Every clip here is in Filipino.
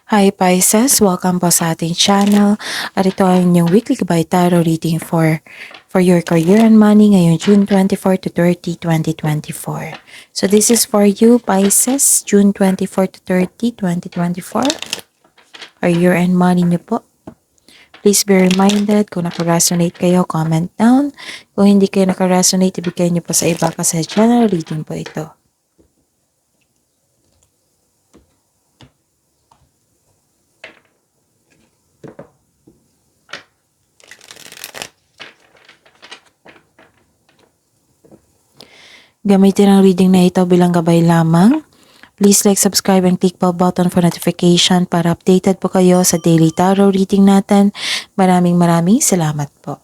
Hi Pisces! Welcome po sa ating channel at ito ay inyong weekly Gabay Tarot reading for your career and money ngayong June 24 to 30, 2024. So this is for you Pisces, June 24 to 30, 2024. Career and money niyo po. Please be reminded kung nakaresonate kayo, comment down. Kung hindi kayo nakaresonate, ibigay niyo po sa iba kasi channel reading po ito. Gamitin ang reading na ito bilang gabay lamang. Please like, subscribe, and click bell button for notification para updated po kayo sa daily tarot reading natin. Maraming salamat po.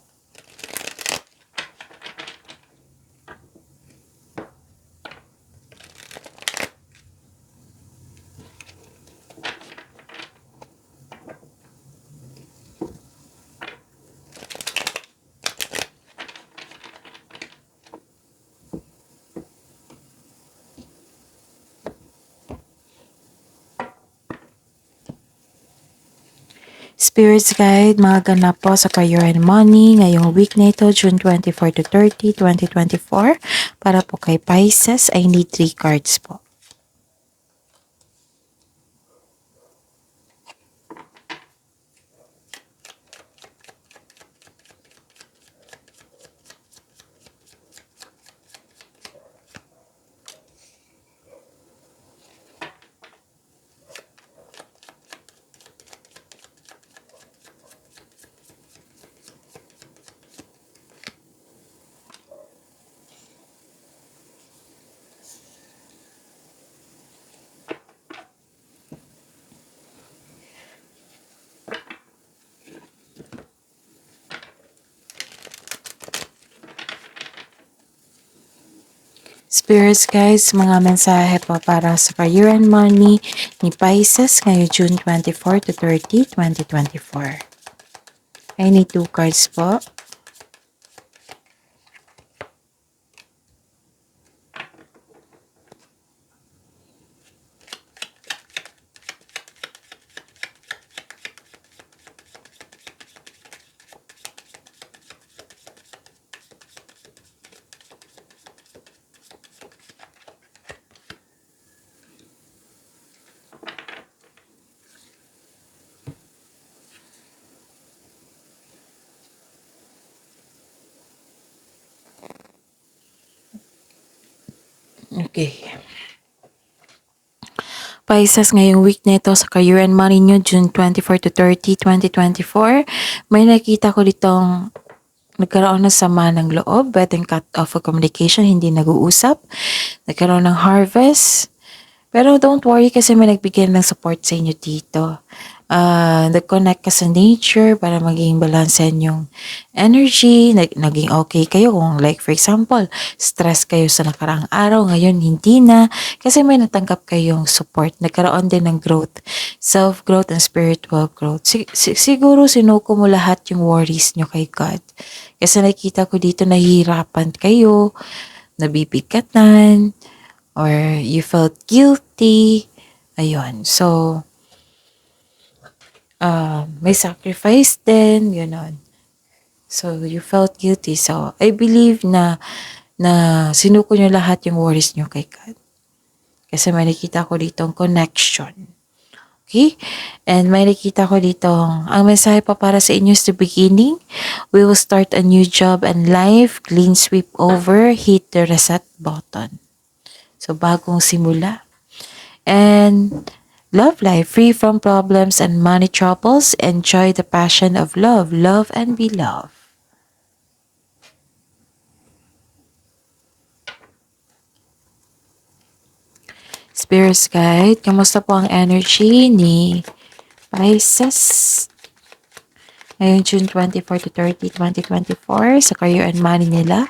Spirits Guide, mga ganap po sa career and money ngayong week na ito, June 24 to 30, 2024. Para po kay Pisces, I need 3 cards po. Spirits guys, mga mensahe po para sa career and money ni Pisces ngayong June 24 to 30, 2024. I need 2 cards po. Okay. Pisces, ngayong week na ito sa career and money nyo, June 24 to 30, 2024, may nakita ko ditong nagkaroon ng sama ng loob, betting cut off of communication, hindi nag-uusap, nagkaroon ng harvest. Pero don't worry kasi may nagbigay ng support sa inyo dito. Nag-connect ka sa nature para maging balansehan yung energy, naging okay kayo. Kung like for example, stress kayo sa nakaraang araw, ngayon hindi na. Kasi may natanggap kayong support. Nagkaroon din ng growth, self-growth and spiritual growth. Siguro sinuko mo lahat yung worries nyo kay God. Kasi nakita ko dito nahihirapan kayo, nabibigatan, or you felt guilty. Ayun. So, may sacrifice din, gano'n. So, you felt guilty. So, I believe na sinuko nyo lahat yung worries nyo kay God. Kasi may nakita ko ditong connection. Okay? And may nakita ko ditong, ang mensahe pa para sa inyo is the beginning. We will start a new job and life. Clean sweep over. Hit the reset button. So, bagong simula. And love life, free from problems and money troubles. Enjoy the passion of love. Love and be loved. Spirits Guide, kamusta po ang energy ni Pisces ngayong June 24 to 30, 2024 sa career and money nila?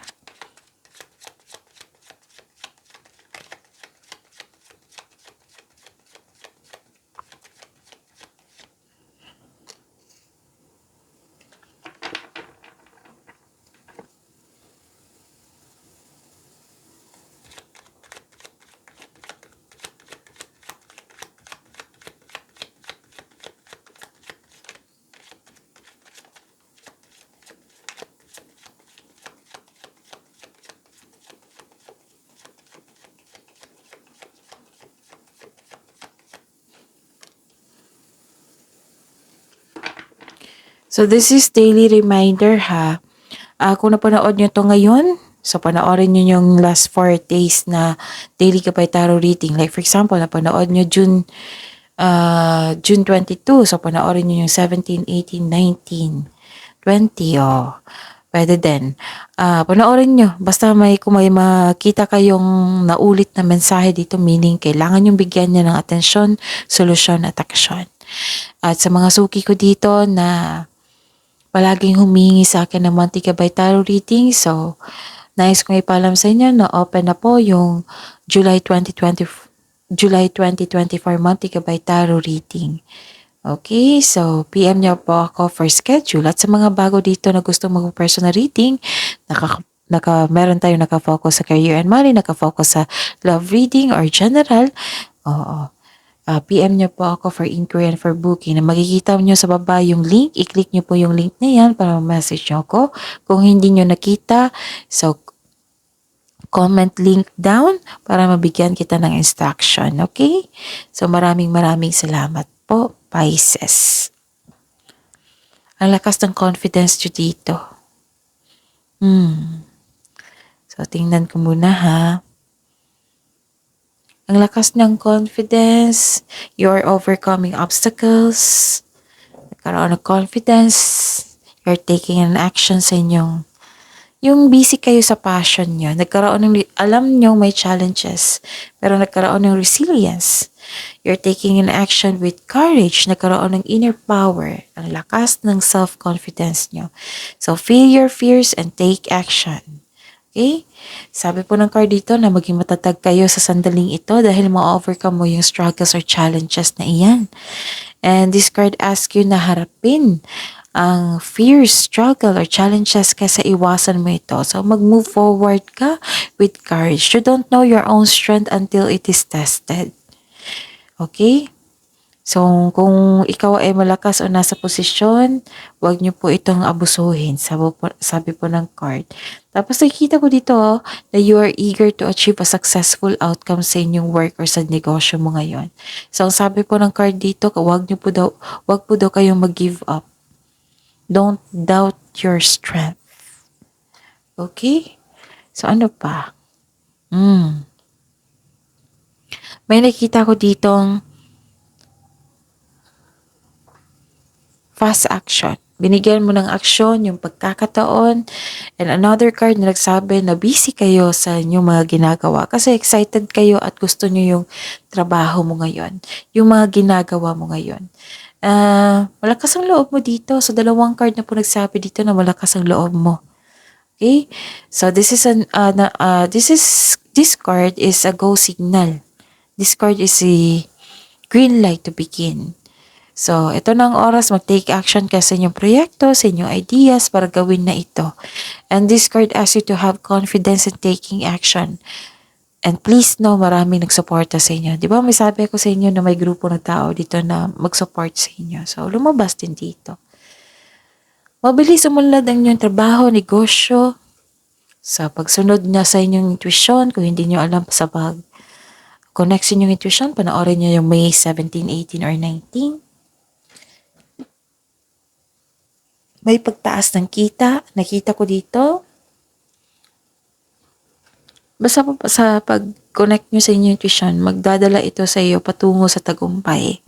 So this is daily reminder ha. Kung napanood nyo to ngayon, so panoorin nyo yung last 4 days na daily Gabay Tarot reading. Like for example, napanood nyo June 22. So panoorin nyo yung 17, 18, 19, 20. Oh, pwede din. Panoorin nyo. Basta kung may makita kayong naulit na mensahe dito, meaning kailangan yung bigyan niya ng atensyon, solusyon at aksyon. At sa mga suki ko dito na palaging humingi sa akin ng Monty Gabay Tarot reading. So, nais kong ipalam sa inyo na open na po yung July 2024 Monty Gabay Tarot reading. Okay, so PM niyo po ako for schedule. At sa mga bago dito na gusto mag-personal reading, meron tayong nakafocus sa career and money, nakafocus sa love reading or general. Oo. PM niyo po ako for inquiry and for booking. Na makikita niyo sa baba yung link. I-click niyo po yung link na yan para message niyo ako. Kung hindi niyo nakita, so comment link down para mabigyan kita ng instruction. Okay? So maraming salamat po, Pisces. Ang lakas ng confidence niyo dito. So tingnan ko muna ha. Ang lakas ng confidence, you're overcoming obstacles, nagkaroon ng confidence, you're taking an action sa inyong, yung busy kayo sa passion nyo, alam nyo may challenges, pero nagkaroon ng resilience. You're taking an action with courage, nagkaroon ng inner power, ang lakas ng self-confidence nyo. So feel your fears and take action. Okay? Sabi po ng card dito na maging matatag kayo sa sandaling ito dahil ma-overcome mo yung struggles or challenges na iyan. And this card asks you na harapin ang fears, struggle, or challenges kasi iwasan mo ito. So mag-move forward ka with courage. You don't know your own strength until it is tested. Okay? So, kung ikaw ay malakas o nasa posisyon, huwag niyo po itong abusuhin, sabi po ng card. Tapos nakikita ko dito na you are eager to achieve a successful outcome sa inyong work or sa negosyo mo ngayon. So, ang sabi po ng card dito, huwag po daw kayong mag-give up. Don't doubt your strength. Okay? So, ano pa? May nakita ko ditong fast action. Binigyan mo ng aksyon yung pagkakataon. And another card na nagsabi na busy kayo sa inyong mga ginagawa kasi excited kayo at gusto nyo yung trabaho mo ngayon. Yung mga ginagawa mo ngayon. Malakas ang loob mo dito. So, 2 card na po nagsabi dito na malakas ang loob mo. Okay? So, this card is a go signal. This card is a green light to begin. So, ito na ang oras, mag-take action ka sa inyong proyekto, sa inyong ideas para gawin na ito. And this card asks you to have confidence in taking action. And please know, maraming nagsuporta sa inyo. Di ba may sabi ako sa inyo na may grupo ng tao dito na mag-support sa inyo. So, lumabas din dito. Mabilis umunlad ang inyong trabaho, negosyo, sa pagsunod na sa inyong intuition, kung hindi nyo alam sa pag-connect sa inyong intuition, panoorin nyo yung May 17, 18, or 19. May pagtaas ng kita. Nakita ko dito. Basta sa pag-connect nyo sa inyong intuition, magdadala ito sa iyo patungo sa tagumpay.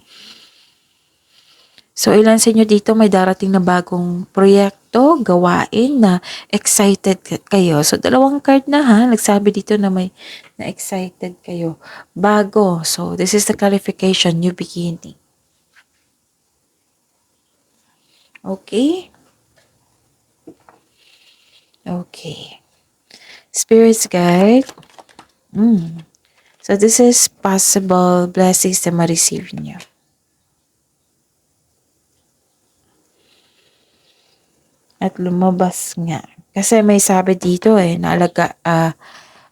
So, ilan sa inyo dito may darating na bagong proyekto, gawain na excited kayo. So, 2 card na ha. Nagsabi dito na may na excited kayo. Bago. So, this is the clarification, new beginning. Okay? Okay. Spirits guide. So, this is possible blessings na ma-receive niyo. At lumabas nga. Kasi may sabi dito na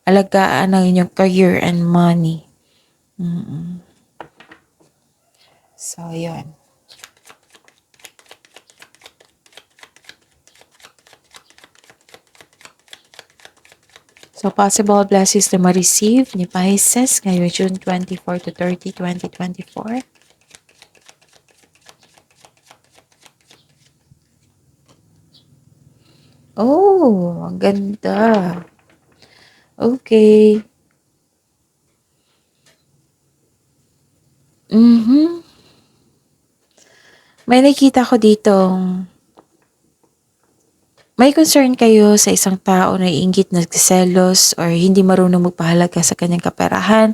alagaan ang inyong career and money. So, yun. So, possible blessings na ma-receive ni Pisces ngayong June 24 to 30, 2024. Oh, ang ganda. Okay. Mhm. May nakita ko ditong may concern kayo sa isang tao na naiinggit, nagseselos, or hindi marunong magpahalaga sa kanyang kaperahan,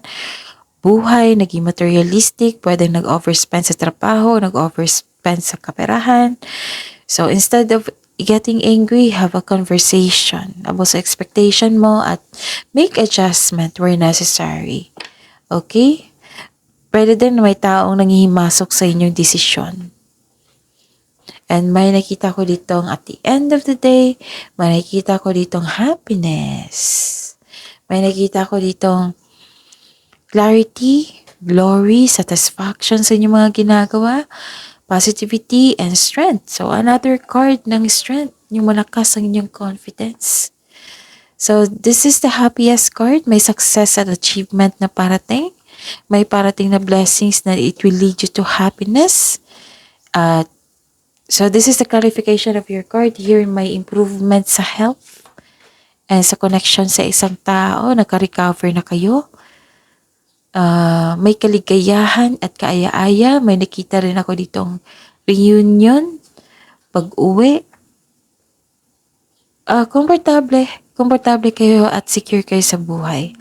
buhay, naging materialistic, pwedeng nag-overspend sa trabaho, nag-overspend sa kaperahan. So, instead of getting angry, have a conversation about sa expectation mo at make adjustment where necessary. Okay? Pwede din na may taong nanghihimasok sa inyong desisyon. And may nakita ko ditong at the end of the day, may nakita ko ditong happiness. May nakita ko ditong clarity, glory, satisfaction sa inyong mga ginagawa, positivity, and strength. So, another card ng strength, yung malakas ang inyong confidence. So, this is the happiest card. May success at achievement na parating. May parating na blessings na it will lead you to happiness. So, this is the clarification of your card. Here, may improvement sa health and sa connection sa isang tao. Naka-recover na kayo. May kaligayahan at kaaya-aya. May nakita rin ako ditong reunion, pag-uwi. Komportable kayo at secure kayo sa buhay.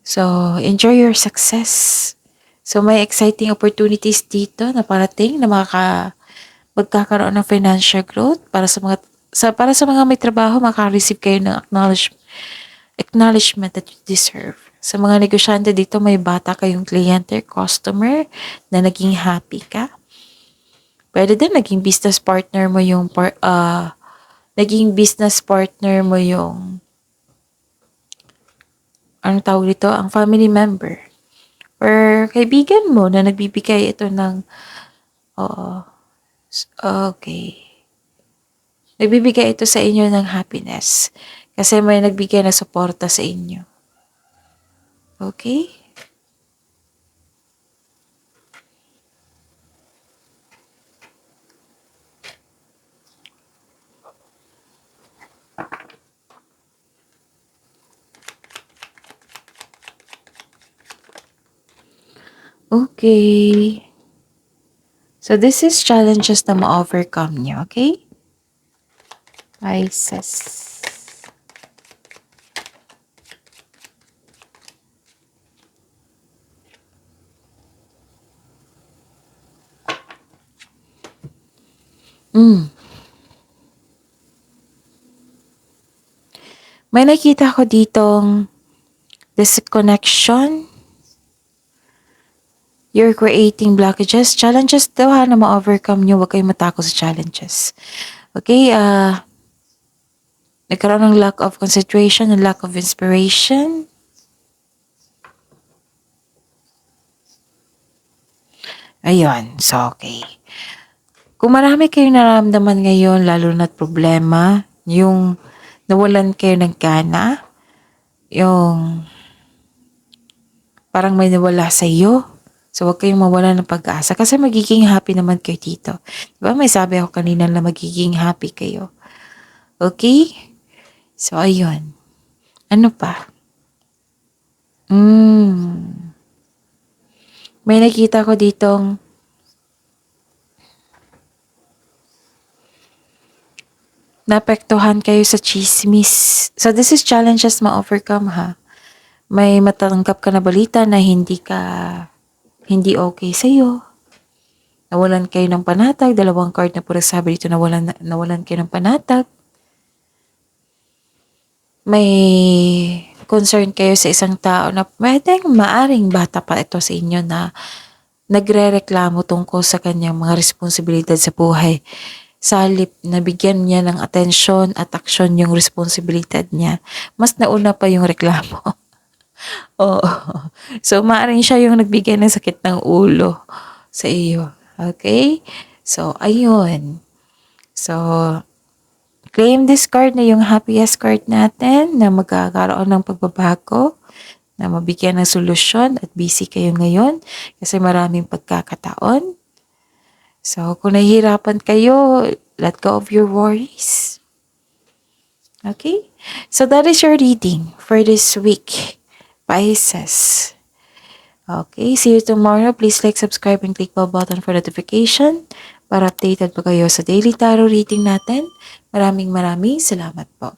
So, enjoy your success. So, may exciting opportunities dito na parating na magkakaroon ng financial growth para sa mga may trabaho, maka-receive kayo ng acknowledgement that you deserve. Sa mga negosyante dito, may bata kayong kliyente, customer na naging happy ka. Pwede din naging business partner mo yung anong tawag dito, ang family member or kaibigan mo na nagbibigay ito ng okay. Nagbibigay ito sa inyo ng happiness kasi may nagbigay na suporta sa inyo. Okay? Okay. So, this is challenges na ma-overcome nyo, okay? Pisces. May nakita ko ditong disconnection. You're creating blockages. Challenges daw na ma-overcome nyo. Huwag kayong matakot sa challenges. Okay, nagkaroon ng lack of concentration and lack of inspiration. Ayun, so okay. Kung marami kayong nararamdaman ngayon, lalo na't problema, yung nawalan kayo ng gana, yung parang may nawala sa iyo. So, huwag kayong mawala ng pag-asa kasi magiging happy naman kayo dito. Diba? May sabi ako kanina na magiging happy kayo. Okay? So, ayun. Ano pa? May nakita ko ditong naapektuhan kayo sa chismis. So, this is challenges ma-overcome ha. May matanggap ka na balita na hindi okay sa'yo. Nawalan kayo ng panatag. Dalawang card na puro sabi dito nawalan kayo ng panatag. May concern kayo sa isang tao na maaring bata pa ito sa inyo na nagre-reklamo tungkol sa kanyang mga responsibilidad sa buhay. Sa halip na bigyan niya ng atensyon at aksyon yung responsibilidad niya, mas nauna pa yung reklamo. Oo. So, maaaring siya yung nagbigay ng sakit ng ulo sa iyo. Okay? So, ayun. So, claim this card na yung happiest card natin na magkakaroon ng pagbabago, na mabigyan ng solusyon at busy kayo ngayon kasi maraming pagkakataon. So, kung nahihirapan kayo, let go of your worries. Okay? So that is your reading for this week, Pisces. Okay, see you tomorrow. Please like, subscribe, and click bell button for notification para updated po kayo sa daily tarot reading natin. Maraming salamat po.